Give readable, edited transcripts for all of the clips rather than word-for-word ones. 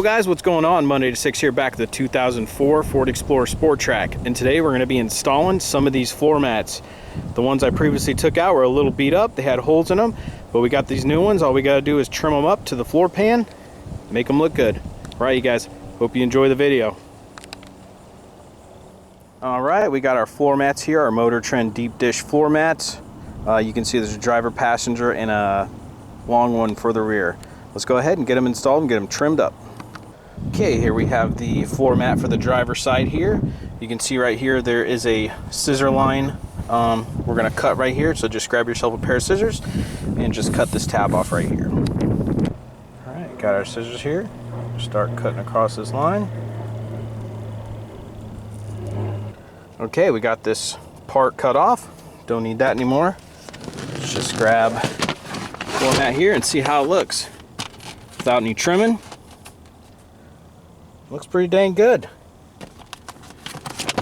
Yo guys, what's going on? Monday to 6 here, back at the 2004 Ford Explorer Sport Trac, and today we're going to be installing some of these floor mats. The ones I previously took out were a little beat up, they had holes in them, but we got these new ones. All we got to do is trim them up to the floor pan, make them look good. Alright you guys, hope you enjoy the video. Alright, we got our floor mats here, our Motor Trend deep dish floor mats. You can see there's a driver, passenger, and a long one for the rear. Let's go ahead and get them installed and get them trimmed up. Okay, here we have the floor mat for the driver's side here. You can see right here there is a scissor line we're going to cut right here, so just grab yourself a pair of scissors and just cut this tab off right here. Alright, got our scissors here. Start cutting across this line. Okay, we got this part cut off. Don't need that anymore. Let's just grab the floor mat here and see how it looks. Without any trimming, looks pretty dang good.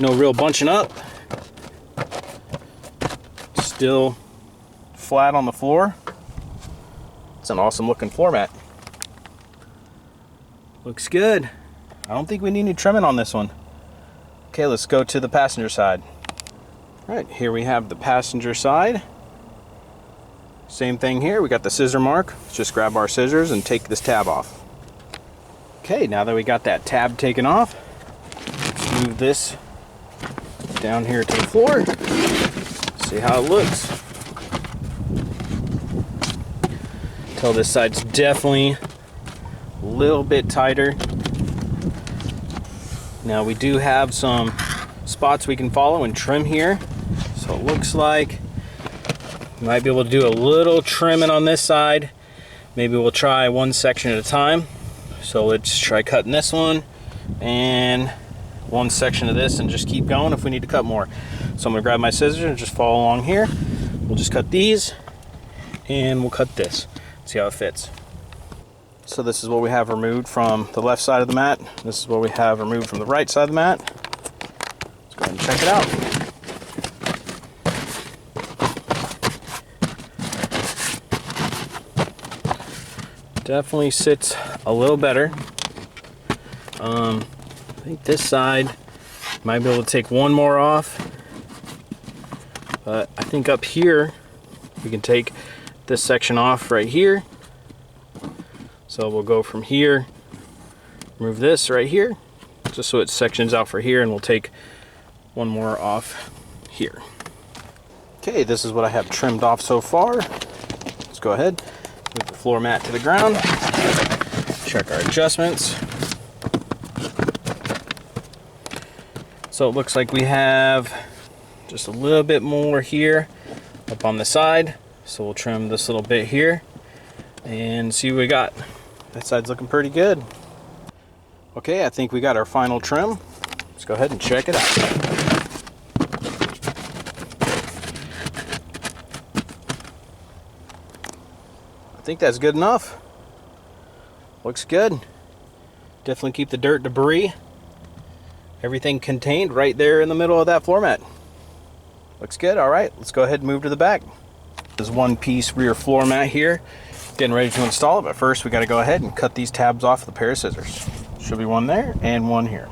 No real bunching up. Still flat on the floor. It's an awesome looking floor mat. Looks good. I don't think we need any trimming on this one. Okay, let's go to the passenger side. All right, here we have the passenger side. Same thing here, we got the scissor mark. Let's just grab our scissors and take this tab off. Okay, now that we got that tab taken off, let's move this down here to the floor. See how it looks. Tell this side's definitely a little bit tighter. Now we do have some spots we can follow and trim here. So it looks like might be able to do a little trimming on this side. Maybe we'll try one section at a time. So let's try cutting this one and one section of this and just keep going if we need to cut more. So I'm gonna grab my scissors and just follow along here. We'll just cut these and we'll cut this. See how it fits. So this is what we have removed from the left side of the mat. This is what we have removed from the right side of the mat. Let's go ahead and check it out. Definitely sits a little better. I think this side might be able to take one more off, but I think up here we can take this section off right here. So we'll go from here, remove this right here, just so it sections out for here, and we'll take one more off here. Okay, this is what I have trimmed off so far. Let's go ahead. Move the floor mat to the ground, check our adjustments. So it looks like we have just a little bit more here up on the side. So we'll trim this little bit here and see what we got. That side's looking pretty good. Okay, I think we got our final trim. Let's go ahead and check it out. I think that's good enough. Looks good. Definitely keep the dirt, debris, everything contained right there in the middle of that floor mat. Looks good. All right, let's go ahead and move to the back. There's one piece rear floor mat here. Getting ready to install it, but first we got to go ahead and cut these tabs off with a pair of scissors. Should be one there and one here.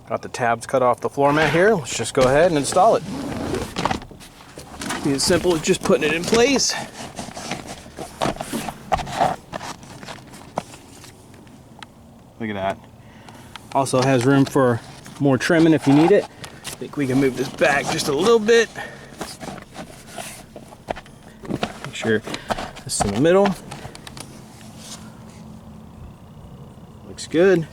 Got the tabs cut off the floor mat here. Let's just go ahead and install it. Be as simple as just putting it in place. Look at that. Also has room for more trimming if you need it. I think we can move this back just a little bit. Make sure this is in the middle. Looks good.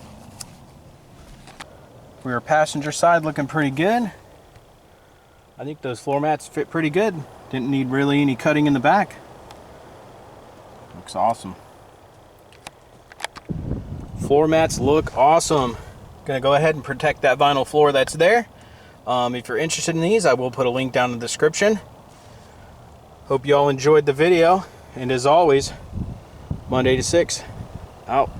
Rear passenger side looking pretty good. I think those floor mats fit pretty good. Didn't need really any cutting in the back. Looks awesome. Floor mats look awesome. Gonna go ahead and protect that vinyl floor that's there. If you're interested in these, I will put a link down in the description. Hope you all enjoyed the video, and as always, Monday to 6 out.